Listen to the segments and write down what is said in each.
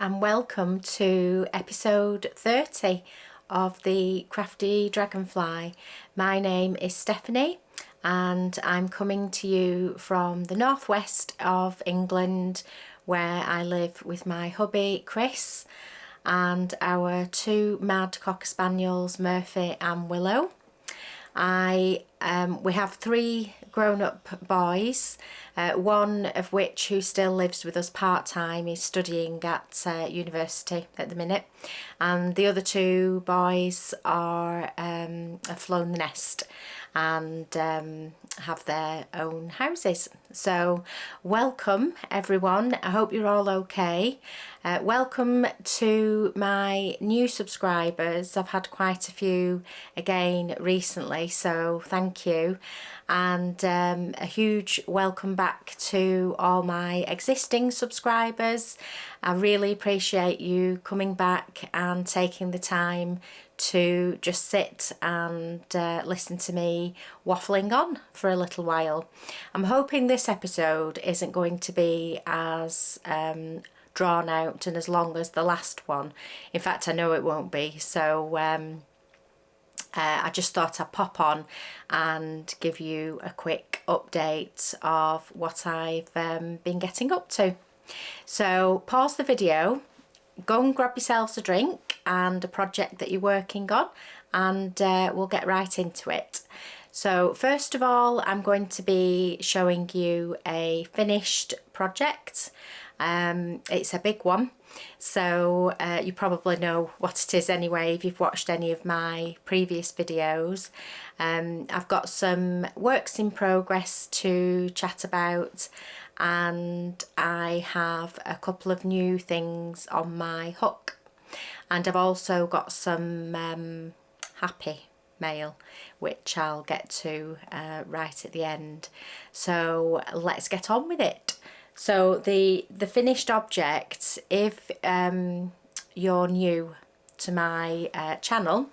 and welcome to episode 30 of the Crafty Dragonfly. My name is Stephanie and I'm coming to you from the northwest of England, where I live with my hubby Chris and our two mad Cocker Spaniels Murphy and Willow. We have three grown-up boys, one of which who still lives with us part-time is studying at university at the minute, and the other two boys are have flown the nest and have their own houses. So welcome everyone, I hope you're all okay. Welcome to my new subscribers. I've had quite a few again recently, so thank you, and a huge welcome back to all my existing subscribers. I really appreciate you coming back and taking the time to just sit and listen to me waffling on for a little while. I'm hoping this episode isn't going to be as drawn out and as long as the last one. In fact, I know it won't be, so I just thought I'd pop on and give you a quick update of what I've been getting up to. So pause the video, go and grab yourselves a drink and a project that you're working on, and we'll get right into it. So first of all, I'm going to be showing you a finished project. It's a big one, so you probably know what it is anyway if you've watched any of my previous videos. I've got some works in progress to chat about, and I have a couple of new things on my hook, and I've also got some happy mail which I'll get to right at the end. So let's get on with it. So the finished object, if you're new to my channel,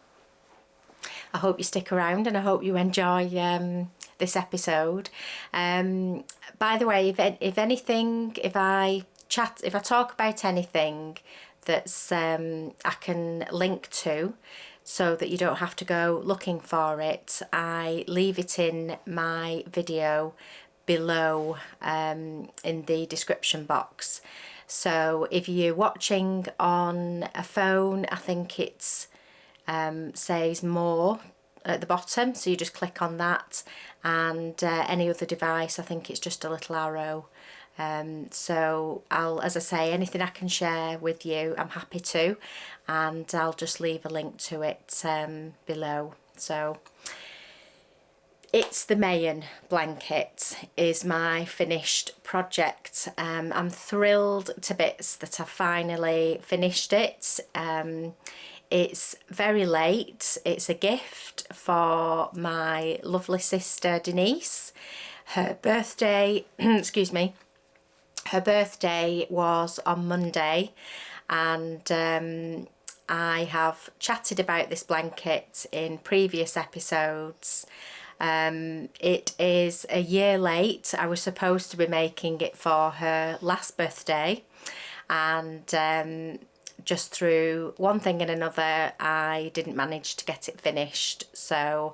I hope you stick around and I hope you enjoy this episode. By the way, if anything, if I talk about anything that's I can link to so that you don't have to go looking for it, I leave it in my video below in the description box. So if you're watching on a phone, I think it's says more at the bottom, so you just click on that, and any other device, I think it's just a little arrow. So as I say, anything I can share with you, I'm happy to, and I'll just leave a link to it below. So it's the Mayan blanket is my finished project. I'm thrilled to bits that I finally finished it. It's very late. It's a gift for my lovely sister Denise. Her birthday, excuse me, her birthday was on Monday, and I have chatted about this blanket in previous episodes. It is a year late. I was supposed to be making it for her last birthday, and just through one thing and another I didn't manage to get it finished, so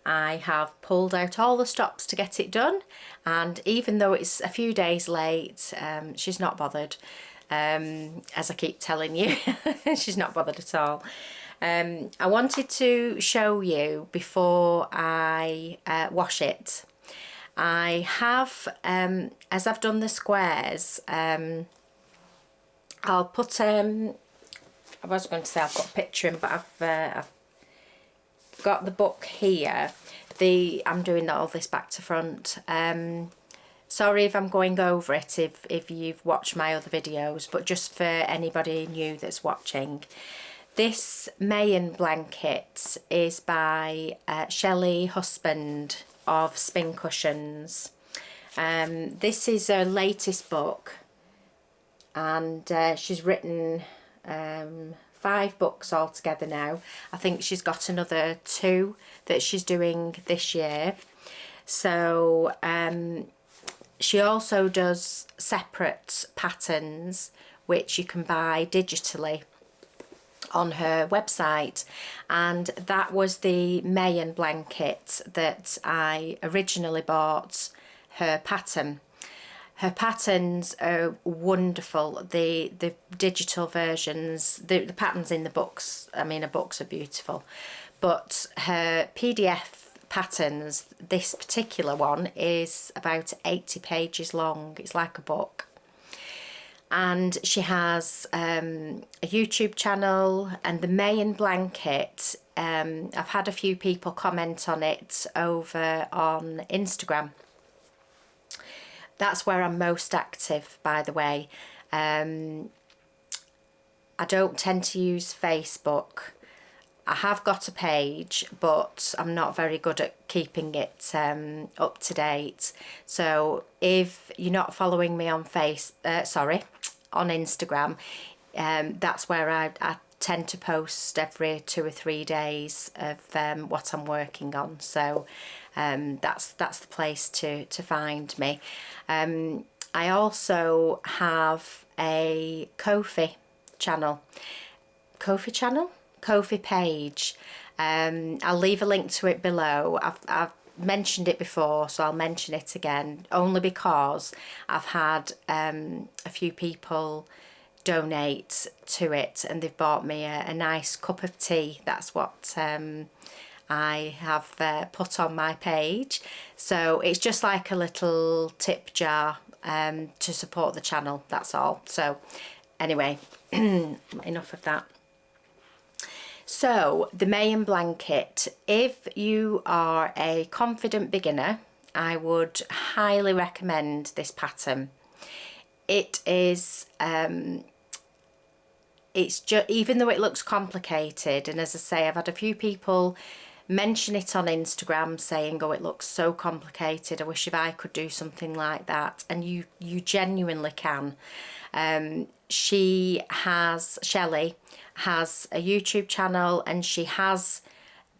I have pulled out all the stops to get it done, and even though it's a few days late, she's not bothered, as I keep telling you. She's not bothered at all. I wanted to show you before I wash it. I have, as I've done the squares, I'll put, I was going to say I've got a picture in, but I've got the book here. I'm doing all this back to front. Sorry if I'm going over it if you've watched my other videos, but just for anybody new that's watching. This Mayan blanket is by Shelley Husband of Spin Cushions. This is her latest book, and she's written 5 books altogether now. I think she's got another 2 that she's doing this year. So she also does separate patterns which you can buy digitally on her website, and that was the Mayan blanket that I originally bought her pattern. Her patterns are wonderful. The digital versions, the patterns in the books, I mean, her books are beautiful, but her PDF patterns, this particular one is about 80 pages long. It's like a book. And she has a YouTube channel, and the Mayan blanket, I've had a few people comment on it over on Instagram. That's where I'm most active, by the way. I don't tend to use Facebook. I have got a page, but I'm not very good at keeping it up to date. So if you're not following me on on Instagram, that's where I tend to post every 2 or 3 days of what I'm working on. So that's the place to find me. I also have a Ko-fi page. I'll leave a link to it below. I've mentioned it before, so I'll mention it again, only because I've had a few people donate to it, and they've bought me a nice cup of tea. That's what I have put on my page. So it's just like a little tip jar to support the channel, that's all. So anyway, enough of that. So the Mayan blanket, if you are a confident beginner, I would highly recommend this pattern. It is it's just, even though it looks complicated, and as I say, I've had a few people mention it on Instagram saying, oh, it looks so complicated, I wish if I could do something like that, and you genuinely can. Shelley has a YouTube channel, and she has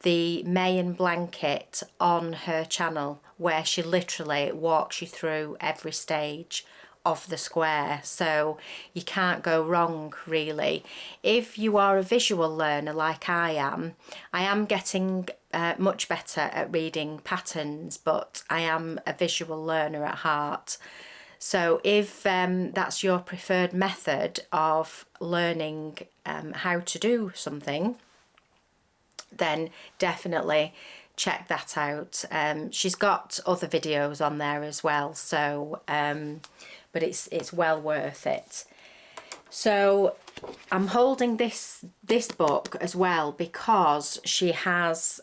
the Mayan blanket on her channel where she literally walks you through every stage of the square, so you can't go wrong really. If you are a visual learner like I am getting much better at reading patterns, but I am a visual learner at heart. So if that's your preferred method of learning how to do something, then definitely check that out. She's got other videos on there as well, so but it's well worth it. So I'm holding this book as well because she has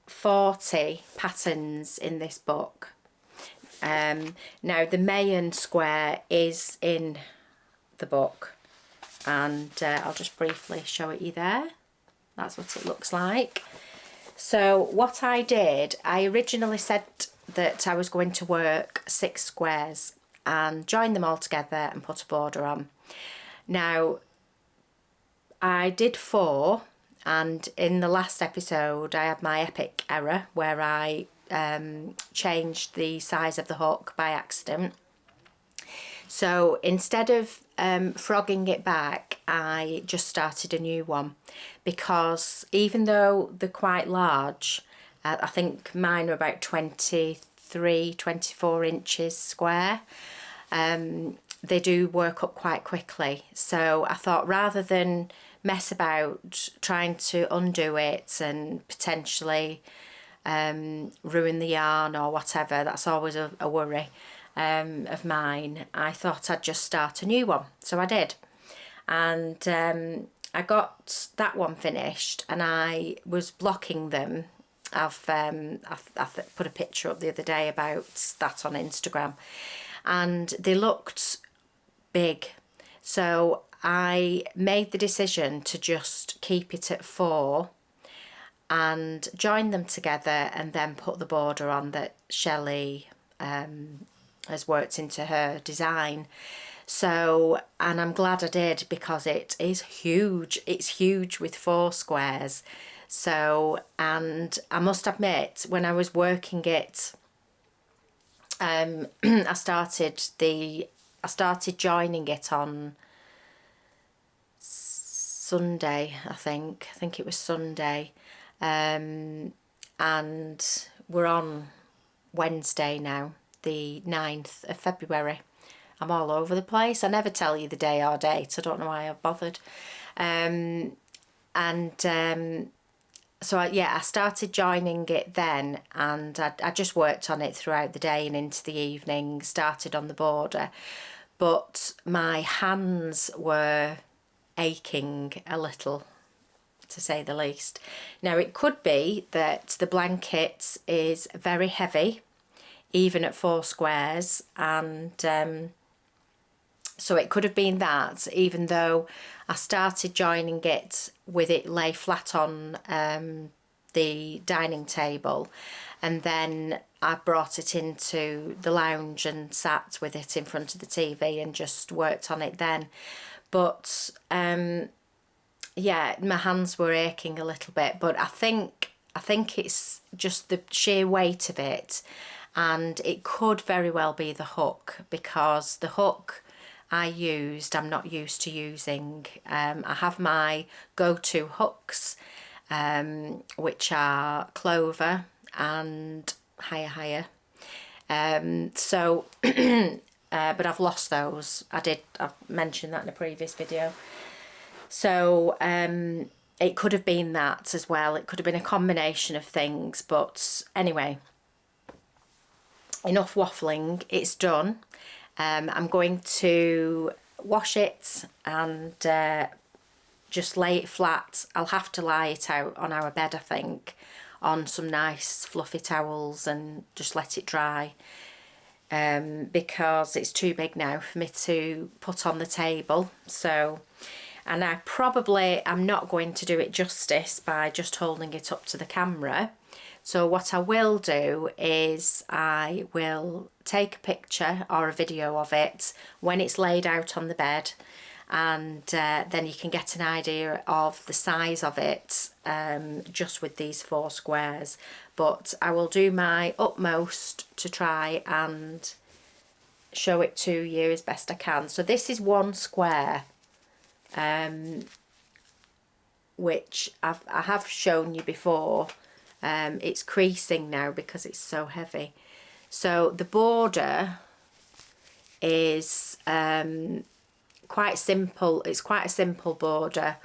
40 patterns in this book. Now the Mayan square is in the book, and I'll just briefly show it you there. That's what it looks like. So what I did, I originally said that I was going to work 6 squares and join them all together and put a border on. Now I did 4, and in the last episode I had my epic error where I changed the size of the hook by accident. So instead of frogging it back, I just started a new one, because even though they're quite large, I think mine are about 24 inches square, they do work up quite quickly. So I thought, rather than mess about trying to undo it and potentially ruin the yarn or whatever, that's always a worry of mine, I thought I'd just start a new one. So I did, and I got that one finished, and I was blocking them. I've put a picture up the other day about that on Instagram, and they looked big, so I made the decision to just keep it at 4 and join them together, and then put the border on that Shelley has worked into her design. So, and I'm glad I did, because it is huge. It's huge with 4 squares. So, and I must admit, when I was working it, I started the I started joining it on Sunday, I think it was Sunday, and we're on Wednesday now, the 9th of February. I'm all over the place. I never tell you the day or date. I don't know why I've bothered. So I started joining it then, and I just worked on it throughout the day and into the evening, started on the border, but my hands were aching a little, to say the least. Now, it could be that the blanket is very heavy, even at 4 squares, and so it could have been that, even though I started joining it with it lay flat on the dining table, and then I brought it into the lounge and sat with it in front of the TV and just worked on it then. But yeah, my hands were aching a little bit, but I think it's just the sheer weight of it, and it could very well be the hook, because the hook I'm not used to using. I have my go-to hooks, which are clover and higher. But I've lost those. I've mentioned that in a previous video. So it could have been that as well. It could have been a combination of things. But anyway, enough waffling. It's done. I'm going to wash it and just lay it flat. I'll have to lie it out on our bed, I think, on some nice fluffy towels, and just let it dry, because it's too big now for me to put on the table. So, and I'm not going to do it justice by just holding it up to the camera. So what I will do is I will take a picture or a video of it when it's laid out on the bed, and then you can get an idea of the size of it just with these 4 squares. But I will do my utmost to try and show it to you as best I can. So this is 1 square, which I have shown you before. It's creasing now because it's so heavy. So the border is quite simple. It's quite a simple border.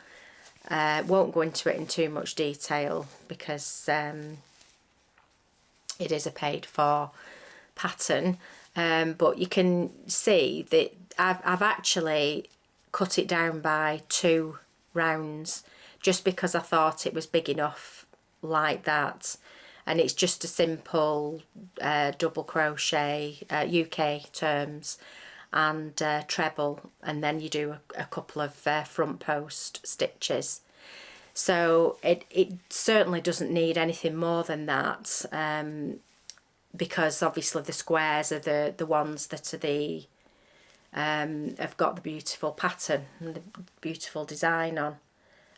Won't go into it in too much detail because it is a paid for pattern. But you can see that I've actually cut it down by 2 rounds just because I thought it was big enough like that. And it's just a simple double crochet, UK terms, and treble, and then you do a couple of front post stitches. So it certainly doesn't need anything more than that, because obviously the squares are the ones that are have got the beautiful pattern and the beautiful design on.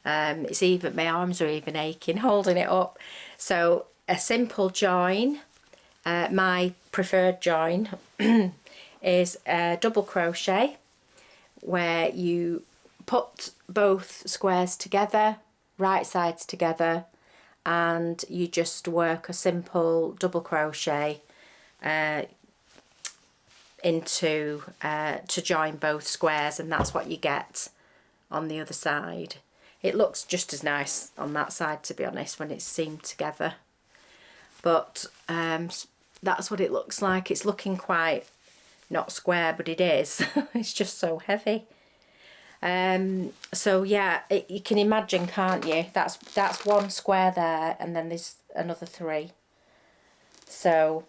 It's even, my arms are even aching holding it up. So a simple join, my preferred join is a double crochet, where you put both squares together, right sides together, and you just work a simple double crochet into to join both squares, and that's what you get on the other side. It looks just as nice on that side, to be honest, when it's seamed together. But that's what it looks like. It's looking quite not square, but it is. It's just so heavy. So yeah, you can imagine, can't you? That's 1 square there, and then there's another 3. So,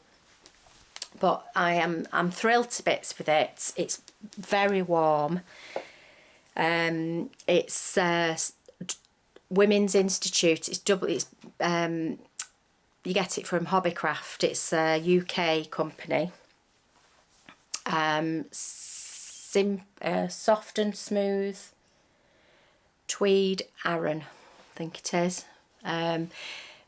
but I'm thrilled to bits with it. It's very warm. It's Women's Institute. It's you get it from Hobbycraft. It's a UK company. Soft and smooth tweed Aran, I think it is.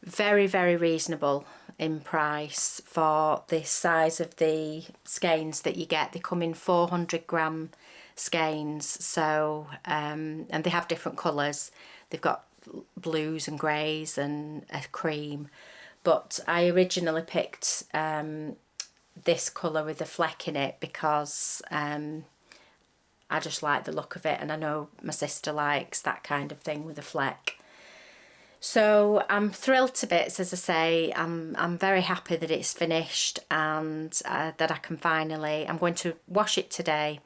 Very, very reasonable. in price for the size of the skeins that you get. They come in 400-gram skeins, so and they have different colours. They've got blues and greys and a cream, but I originally picked this colour with the fleck in it because I just like the look of it, and I know my sister likes that kind of thing with a fleck. So I'm thrilled to bits, as I say. I'm very happy that it's finished, and that I can finally, I'm going to wash it today,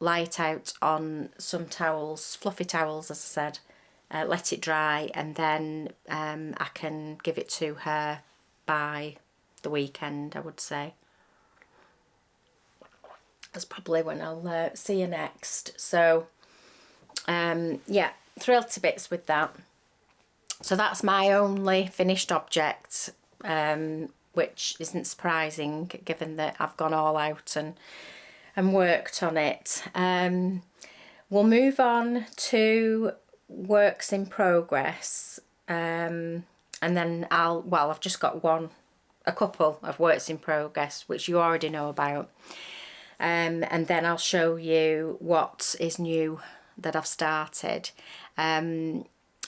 lie it out on some towels, fluffy towels as I said, let it dry, and then I can give it to her by the weekend, I would say. That's probably when I'll see you next. So yeah, thrilled to bits with that. So that's my only finished object, which isn't surprising given that I've gone all out and worked on it. We'll move on to works in progress, and then I've just got a couple of works in progress which you already know about, and then I'll show you what is new that I've started.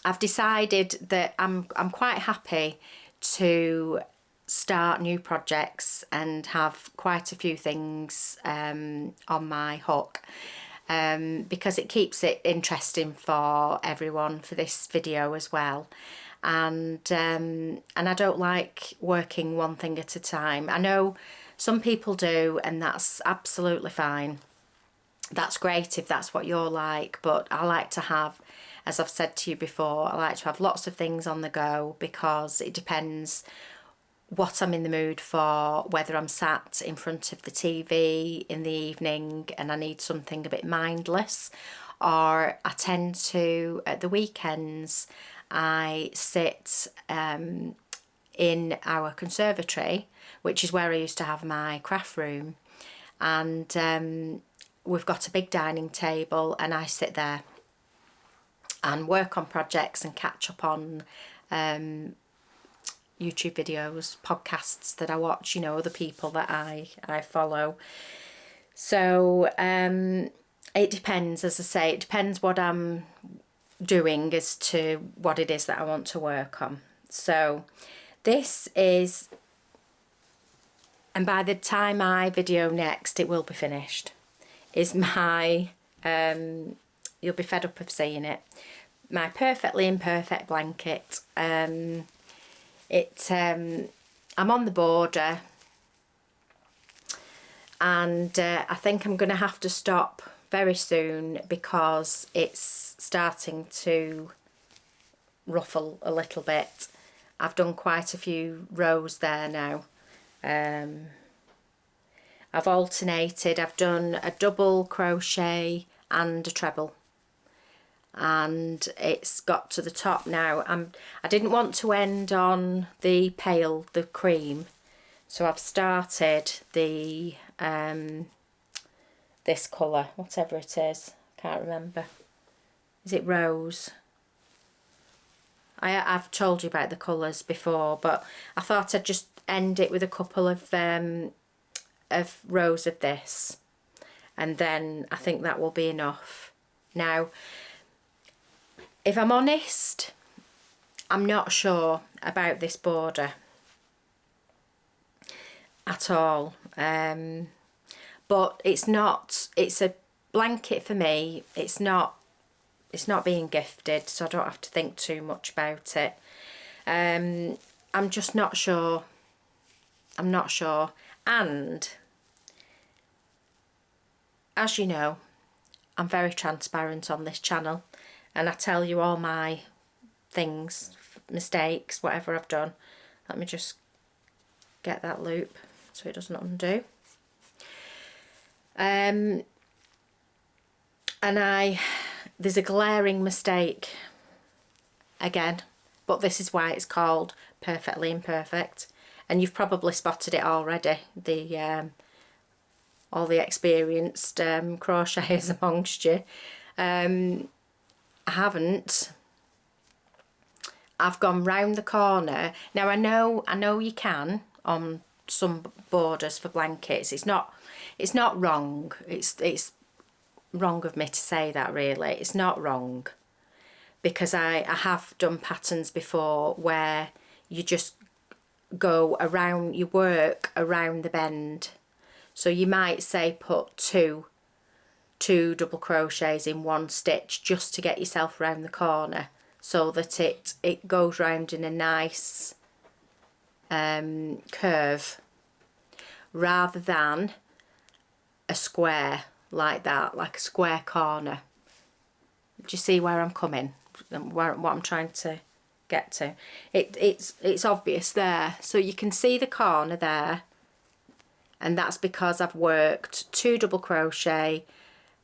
I've decided that I'm quite happy to start new projects and have quite a few things on my hook, because it keeps it interesting for everyone for this video as well. And I don't like working one thing at a time. I know some people do, and that's absolutely fine. That's great if that's what you're like, but I like to have, as I've said to you before, I like to have lots of things on the go, because it depends what I'm in the mood for, whether I'm sat in front of the TV in the evening and I need something a bit mindless, or I tend to, at the weekends, I sit in our conservatory, which is where I used to have my craft room, and we've got a big dining table, and I sit there and work on projects and catch up on YouTube videos, podcasts that I watch, you know, other people that I follow. So it depends, as I say, it depends what I'm doing as to what it is that I want to work on. So this is, and by the time I video next it will be finished, is my you'll be fed up of seeing it, my perfectly imperfect blanket. I'm on the border, and I think I'm going to have to stop very soon because it's starting to ruffle a little bit. I've done quite a few rows there now. I've alternated, I've done a double crochet and a treble, and it's got to the top now. I didn't want to end on the pale, the cream, so I've started the this colour, whatever it is, can't remember. Is it rose? I've told you about the colours before, but I thought I'd just end it with a couple of rows of this, and then I think that will be enough. Now, if I'm honest, I'm not sure about this border at all, but it's a blanket for me. It's not being gifted, so I don't have to think too much about it. I'm just not sure. I'm not sure. And as you know, I'm very transparent on this channel, and I tell you all my things, mistakes, whatever I've done. Let me just get that loop so it doesn't undo. And there's a glaring mistake again, but this is why it's called Perfectly Imperfect, and you've probably spotted it already, all the experienced crocheters amongst you. I haven't. I've gone round the corner. Now I know you can on some borders for blankets. It's not wrong. It's wrong of me to say that, really. It's not wrong, because I have done patterns before where you just go around, you work around the bend. So you might say put two double crochets in one stitch just to get yourself round the corner, so that it goes round in a nice curve, rather than a square like that, like a square corner. Do you see where I'm coming? What I'm trying to get to? It's obvious there, so you can see the corner there, and that's because I've worked 2 double crochet,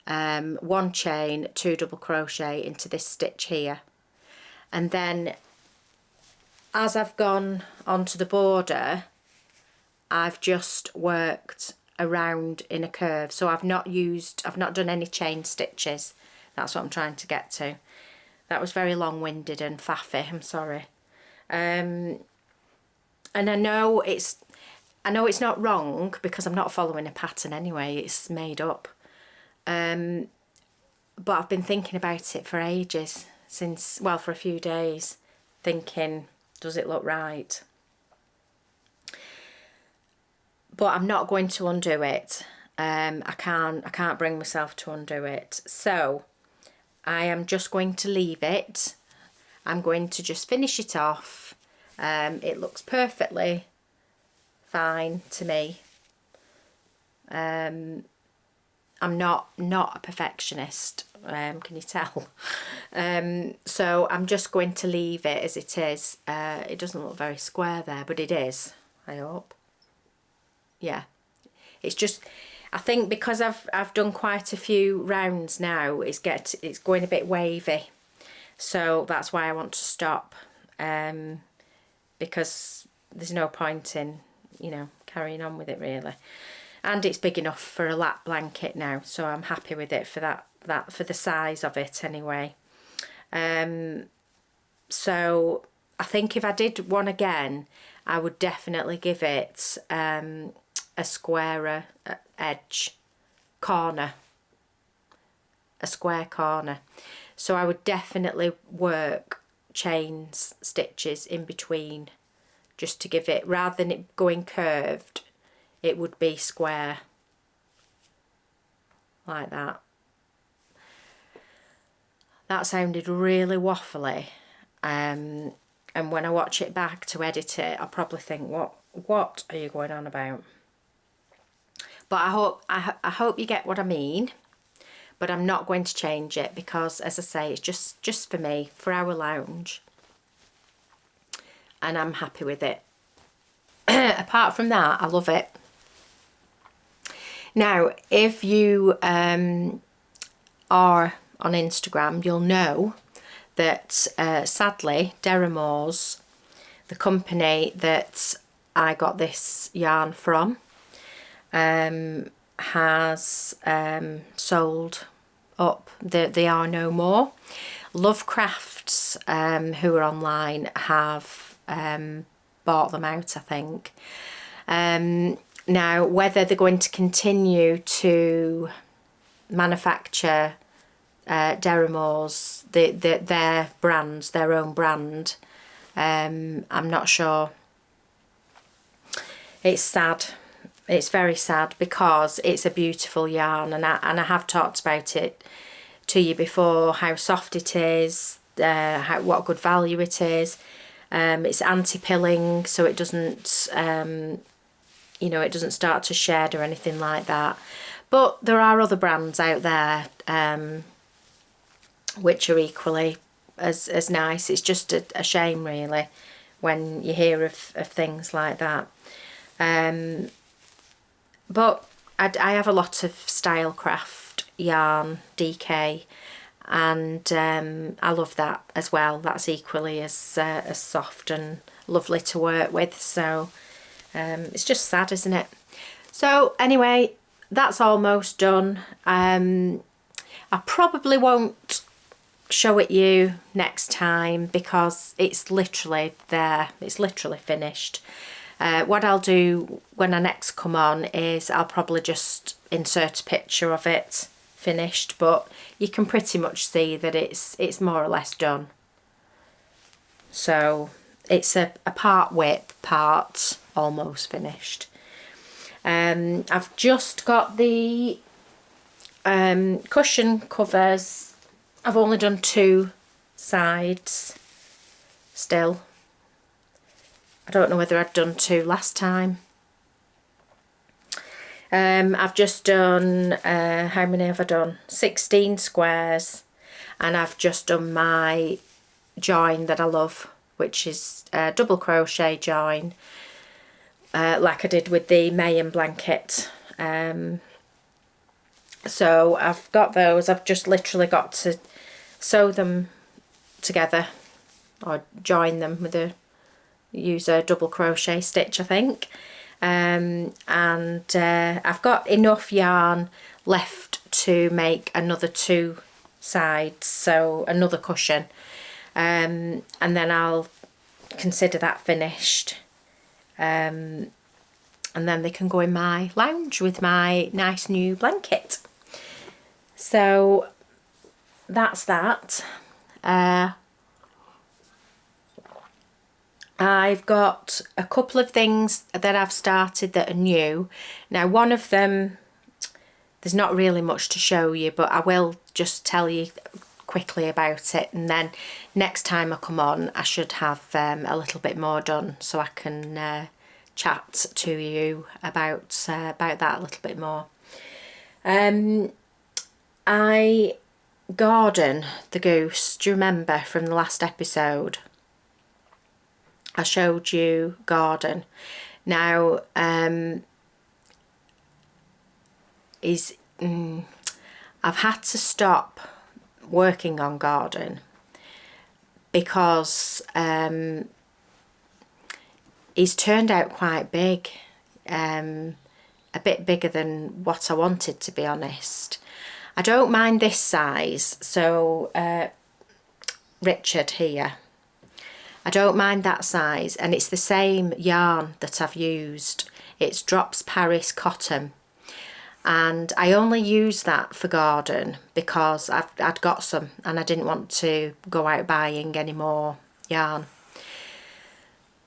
1 chain, 2 double crochet into this stitch here, and then as I've gone onto the border, I've just worked around in a curve. So I've not done any chain stitches. That's what I'm trying to get to. That was very long-winded and faffy, I'm sorry. And I know it's not wrong, because I'm not following a pattern anyway, it's made up. But I've been thinking about it for ages, for a few days, thinking, does it look right? But I'm not going to undo it. I can't bring myself to undo it. So I am just going to leave it. I'm going to just finish it off. It looks perfectly fine to me. I'm not a perfectionist, can you tell? So I'm just going to leave it as it is. It doesn't look very square there, but it is, I hope. Yeah, it's just, I think because I've done quite a few rounds now, it's going a bit wavy, so that's why I want to stop, because there's no point in, you know, carrying on with it really. And it's big enough for a lap blanket now, so I'm happy with it for that for the size of it anyway. So I think if I did one again, I would definitely give it a squarer edge corner, a square corner. So I would definitely work chains, stitches in between, just to give it, rather than it going curved, it would be square like that. That sounded really waffly, and when I watch it back to edit it, I'll probably think, what are you going on about? But I hope you get what I mean. But I'm not going to change it, because, as I say, it's just for me, for our lounge, and I'm happy with it. Apart from that, I love it. Now, if you are on Instagram, you'll know that sadly, Deramores, the company that I got this yarn from, has sold up. They are no more. Lovecrafts, who are online, have bought them out, I think. Now, whether they're going to continue to manufacture Deramores, their brands, their own brand, I'm not sure. It's sad. It's very sad, because it's a beautiful yarn, and I have talked about it to you before, how soft it is, what good value it is. It's anti-pilling, so it doesn't, you know, it doesn't start to shed or anything like that. But there are other brands out there which are equally as nice. It's just a shame, really, when you hear of things like that. But I have a lot of Stylecraft yarn, DK, and I love that as well. That's equally as soft and lovely to work with. So it's just sad, isn't it? So anyway, that's almost done. I probably won't show it you next time because it's literally there. It's literally finished. What I'll do when I next come on is I'll probably just insert a picture of it finished, but you can pretty much see that it's more or less done. So it's a part whip, part almost finished. I've just got the cushion covers. I've only done 2 sides still. I don't know whether I'd done 2 last time. I've just done, how many have I done? 16 squares, and I've just done my join that I love, which is a double crochet join, like I did with the Mayan blanket. So I've got those. I've just literally got to sew them together or join them with use a double crochet stitch, I think. And I've got enough yarn left to make another 2 sides, so another cushion, and then I'll consider that finished, and then they can go in my lounge with my nice new blanket. So that's that. I've got a couple of things that I've started that are new. Now, one of them, there's not really much to show you, but I will just tell you quickly about it, and then next time I come on I should have a little bit more done, so I can chat to you about that a little bit more. I Gordon the Goose, do you remember from the last episode? I showed you Gordon. Now, I've had to stop working on Gordon because he's turned out quite big, a bit bigger than what I wanted, to be honest. I don't mind this size, so Richard here, I don't mind that size, and it's the same yarn that I've used. It's Drops Paris cotton, and I only use that for Gordon because I'd got some and I didn't want to go out buying any more yarn.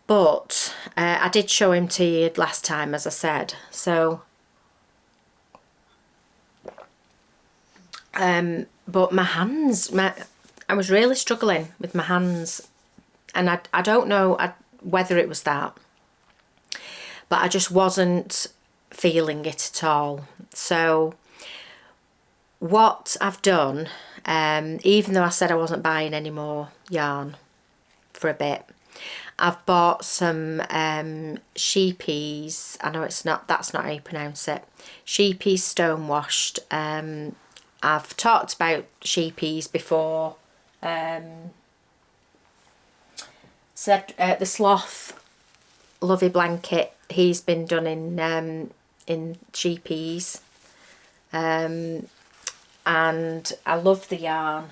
But I did show him to you last time, as I said, so but my hands, I was really struggling with my hands. And I don't know whether it was that, but I just wasn't feeling it at all. So what I've done, even though I said I wasn't buying any more yarn for a bit, I've bought some sheepies. I know that's not how you pronounce it. Sheepies stone washed. I've talked about sheepies before. Said the Sloth Lovey blanket, he's been done in sheepies, and I love the yarn.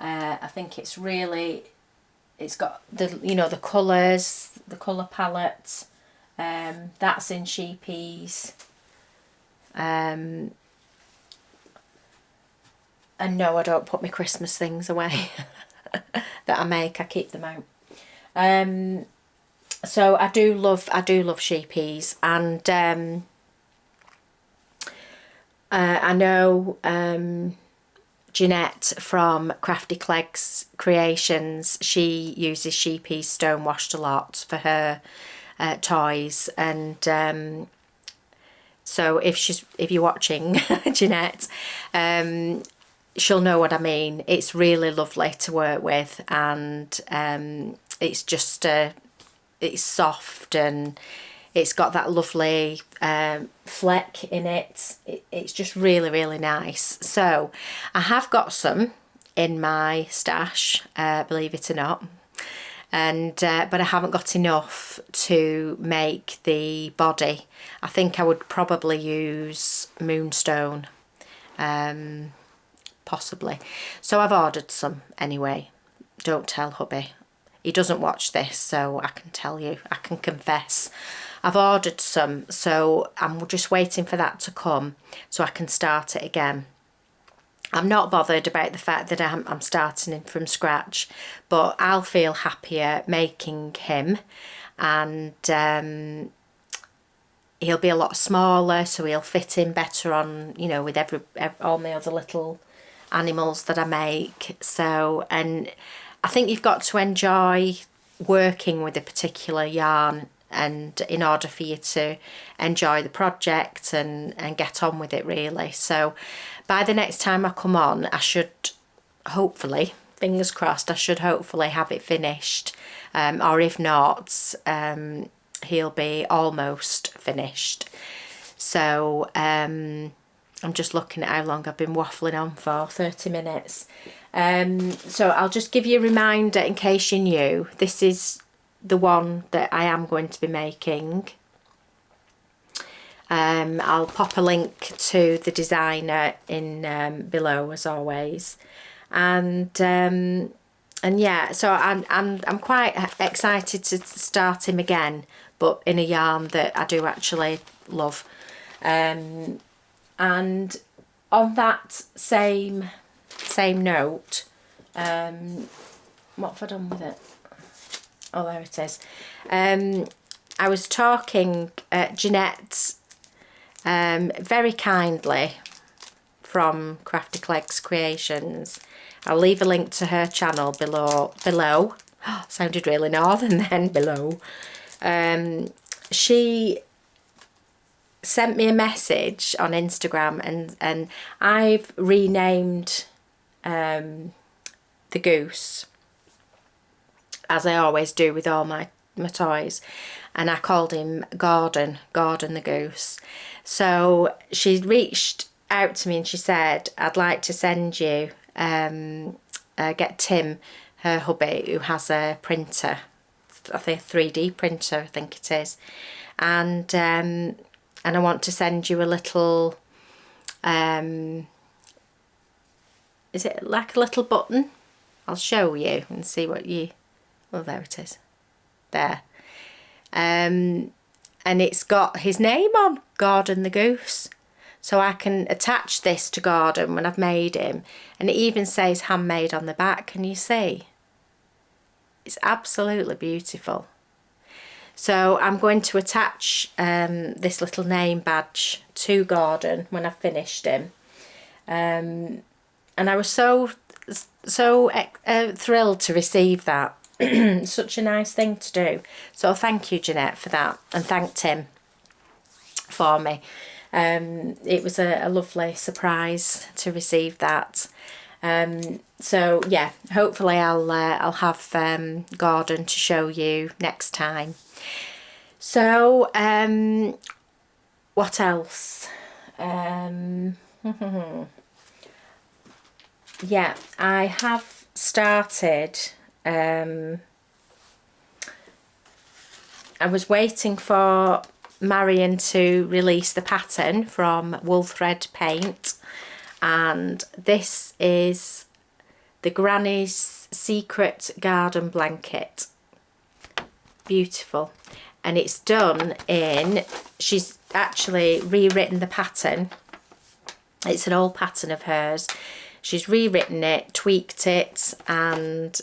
I think it's got the the colours, the colour palette. That's in sheepies. And no, I don't put my Christmas things away that I make. I keep them out. So I do love sheepies, and I know Jeanette from Crafty Clegs Creations, she uses sheepies stone washed a lot for her toys, and so if you're watching, Jeanette, she'll know what I mean. It's really lovely to work with, and it's just it's soft, and it's got that lovely fleck in it. It's just really, really nice. So I have got some in my stash, believe it or not, and but I haven't got enough to make the body. I think I would probably use Moonstone possibly. So I've ordered some anyway. Don't tell hubby. He doesn't watch this, so I can tell you, I can confess. I've ordered some, so I'm just waiting for that to come so I can start it again. I'm not bothered about the fact that I'm starting him from scratch, but I'll feel happier making him, and he'll be a lot smaller, so he'll fit in better on, you know, with all my other little animals that I make. So, and I think you've got to enjoy working with a particular yarn, and in order for you to enjoy the project and get on with it, really. So by the next time I come on, I should hopefully, fingers crossed, I should hopefully have it finished, or if not, he'll be almost finished. So I'm just looking at how long I've been waffling on for, 30 minutes. So I'll just give you a reminder in case you're new. This is the one that I am going to be making. I'll pop a link to the designer in below, as always, and yeah, so I'm quite excited to start him again, but in a yarn that I do actually love. And on that same note, what have I done with it? Oh, there it is. I was talking, Jeanette, very kindly, from Crafty Clegs Creations. I'll leave a link to her channel below. Oh, sounded really northern then, below. She sent me a message on Instagram, and I've renamed the goose, as I always do with all my toys, and I called him Gordon the Goose. So she reached out to me and she said, I'd like to send you, get Tim, her hubby, who has a printer, I think a 3D printer, I think it is, and I want to send you a little, is it like a little button? I'll show you and see what you, oh, there it is, there. And it's got his name on, Gordon the Goose. So I can attach this to Gordon when I've made him. And it even says handmade on the back, can you see? It's absolutely beautiful. So I'm going to attach this little name badge to Gordon when I've finished him. And I was so thrilled to receive that. Such a nice thing to do. So thank you, Jeanette, for that, and thank Tim for me. It was a lovely surprise to receive that. So yeah, hopefully I'll have Gordon to show you next time. So what else? Yeah, I have started. I was waiting for Marion to release the pattern from Wool Thread Paint, and this is the Granny's Secret Garden Blanket. Beautiful. And it's done in, she's actually rewritten the pattern. It's an old pattern of hers. She's rewritten it, tweaked it, and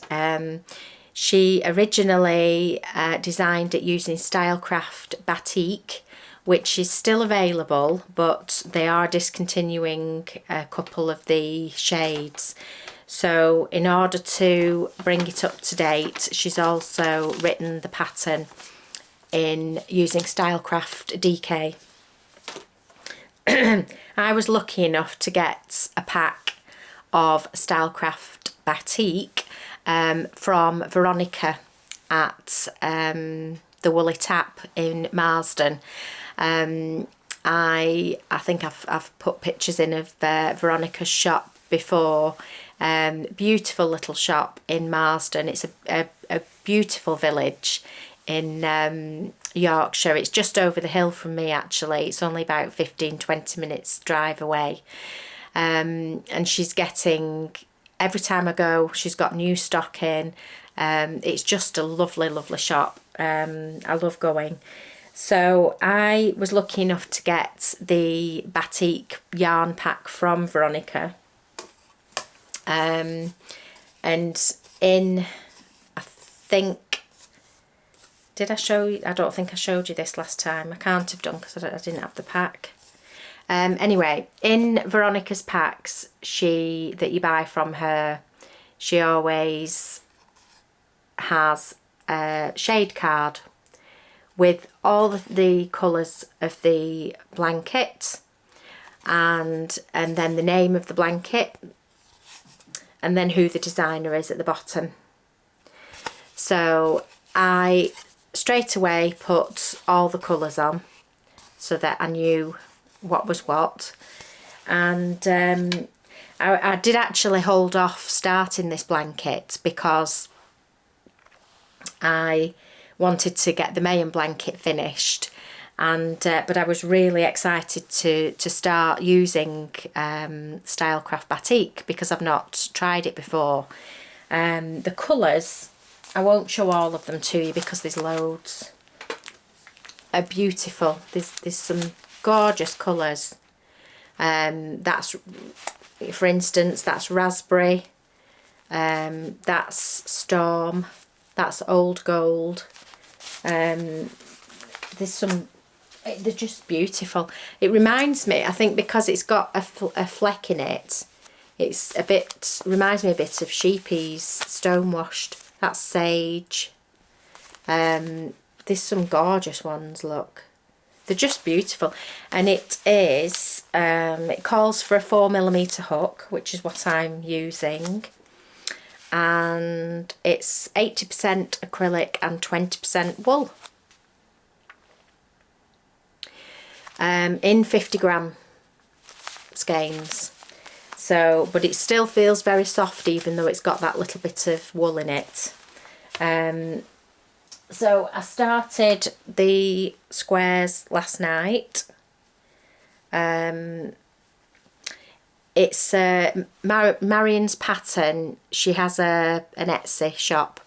she originally designed it using Stylecraft Batik, which is still available, but they are discontinuing a couple of the shades. So in order to bring it up to date, she's also written the pattern in using Stylecraft DK. I was lucky enough to get a pack of Stylecraft Batik from Veronica at the Woolly Tap in Marsden. I think I've put pictures in of Veronica's shop before. Beautiful little shop in Marsden. It's a beautiful village in Yorkshire. It's just over the hill from me, actually. It's only about 15-20 minutes drive away. and she's getting, every time I go, she's got new stock in. It's just a lovely, lovely shop. I love going. So I was lucky enough to get the batik yarn pack from Veronica. And in, I think, did I show you? I don't think I showed you this last time. I can't have done because I didn't have the pack. Anyway, in Veronica's packs that you buy from her, she always has a shade card with all the colours of the blanket, and then the name of the blanket, and then who the designer is at the bottom. So I straight away put all the colours on so that I knew what was what. And I did actually hold off starting this blanket because I wanted to get the Mayan blanket finished, and but I was really excited to start using Stylecraft Batik because I've not tried it before. The colours, I won't show all of them to you because there's loads, are beautiful. There's some gorgeous colours. That's, for instance, that's raspberry, that's storm, that's old gold. There's some, they're just beautiful. It reminds me, I think because it's got a fleck in it, it's a bit, reminds me a bit of sheepies, stone washed. That's sage. There's some gorgeous ones, look. They're just beautiful. And it is, it calls for a 4mm hook, which is what I'm using. And it's 80% acrylic and 20% wool. In 50-gram skeins. So, but it still feels very soft even though it's got that little bit of wool in it. So I started the squares last night. It's Marian's pattern. She has an Etsy shop,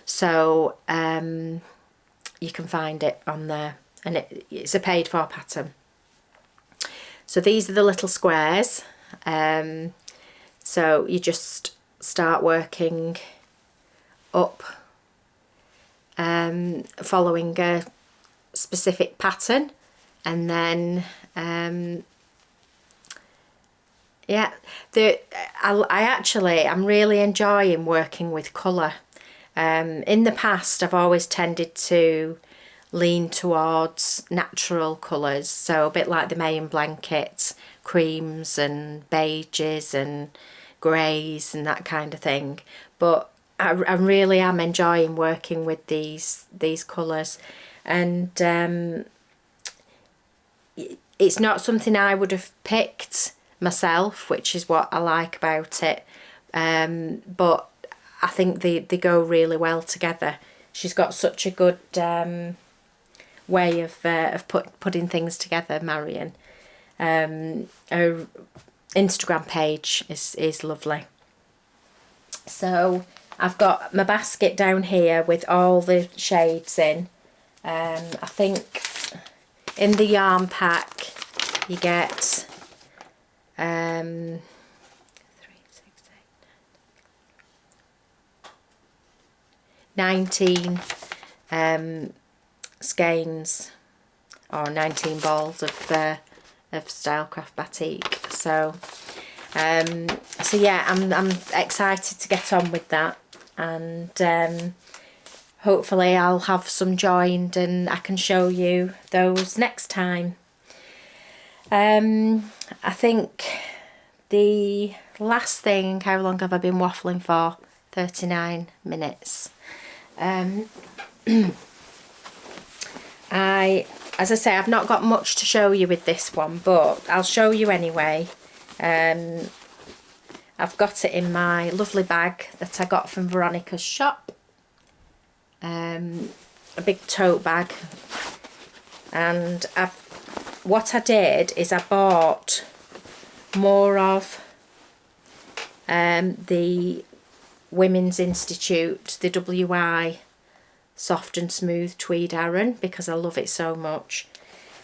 so you can find it on there, and it's a paid for pattern. So these are the little squares. So you just start working up, following a specific pattern, and then yeah, I'm really enjoying working with colour. In the past I've always tended to lean towards natural colours, so a bit like the Mayan blanket, creams and beiges and greys and that kind of thing, but I really am enjoying working with these colours, and it's not something I would have picked myself, which is what I like about it, but I think they go really well together. She's got such a good way of putting things together, Marian. Her Instagram page is lovely. So I've got my basket down here with all the shades in. I think in the yarn pack you get 19 skeins, or 19 balls of Stylecraft Batik. So yeah, I'm excited to get on with that, and hopefully I'll have some joined and I can show you those next time. I think the last thing, how long have I been waffling for? 39 minutes. As I say, I've not got much to show you with this one, but I'll show you anyway. I've got it in my lovely bag that I got from Veronica's shop. A big tote bag. And what I did is I bought more of the Women's Institute, the WI Soft and Smooth Tweed Aran, because I love it so much.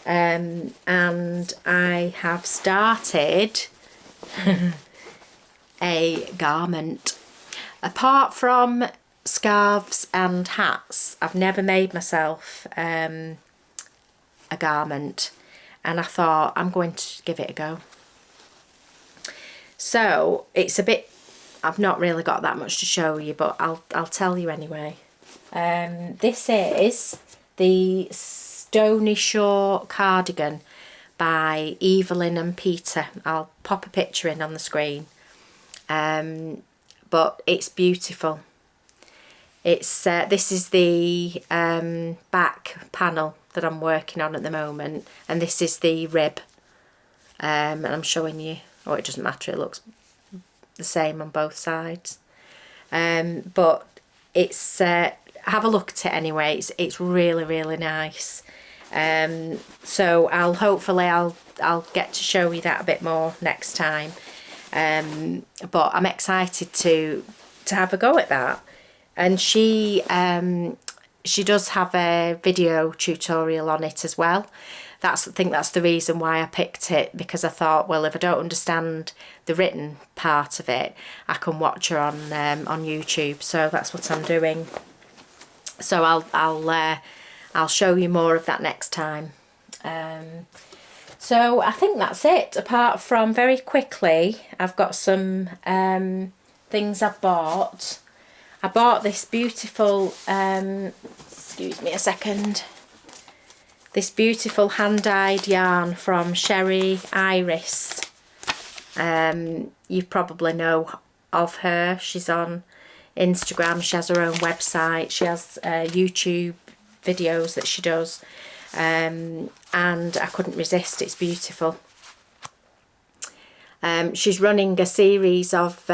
And I have started a garment. Apart from scarves and hats, I've never made myself a garment, and I thought I'm going to give it a go. So it's a bit, I've not really got that much to show you, but I'll tell you anyway. This is the Stony Shore cardigan by Evelyn and Peter. I'll pop a picture in on the screen. But it's beautiful. It's this is the back panel that I'm working on at the moment, and this is the rib, and I'm showing you. Oh, it doesn't matter, it looks the same on both sides. But it's have a look at it anyway. It's really, really nice. So I'll get to show you that a bit more next time. But I'm excited to have a go at that. And she does have a video tutorial on it as well. I think that's the reason why I picked it, because I thought, well, if I don't understand the written part of it, I can watch her on YouTube. So that's what I'm doing. So I'll show you more of that next time. So I think that's it, apart from, very quickly, I've got some things I've bought. I bought this beautiful, excuse me a second, this beautiful hand-dyed yarn from Sherry Iris. You probably know of her. She's on Instagram, she has her own website, she has YouTube videos that she does. And I couldn't resist, it's beautiful. She's running a series of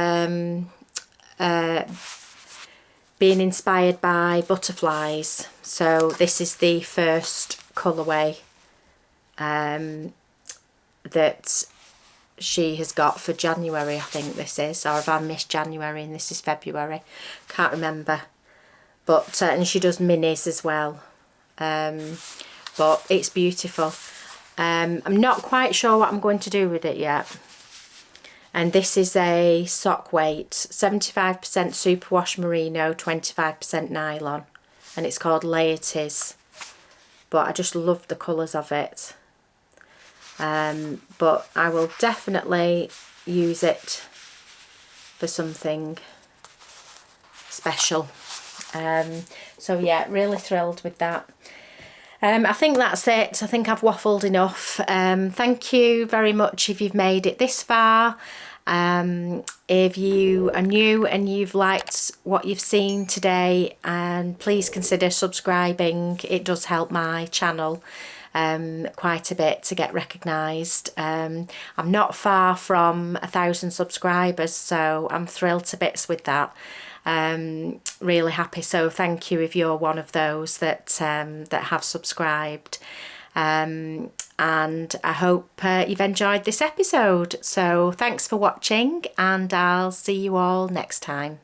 being inspired by butterflies, so this is the first colourway that she has got for January, I think this is, or have I missed January and this is February, can't remember. But and she does minis as well. But it's beautiful. I'm not quite sure what I'm going to do with it yet. And this is a sock weight, 75% superwash merino, 25% nylon, and it's called Laertes. But I just love the colours of it. But I will definitely use it for something special. So yeah, really thrilled with that. I think that's it. I think I've waffled enough. Thank you very much if you've made it this far. If you are new and you've liked what you've seen today, and please consider subscribing. It does help my channel quite a bit to get recognised. I'm not far from 1,000 subscribers, so I'm thrilled to bits with that. Really happy, so thank you if you're one of those that that have subscribed, and I hope you've enjoyed this episode. So thanks for watching, and I'll see you all next time.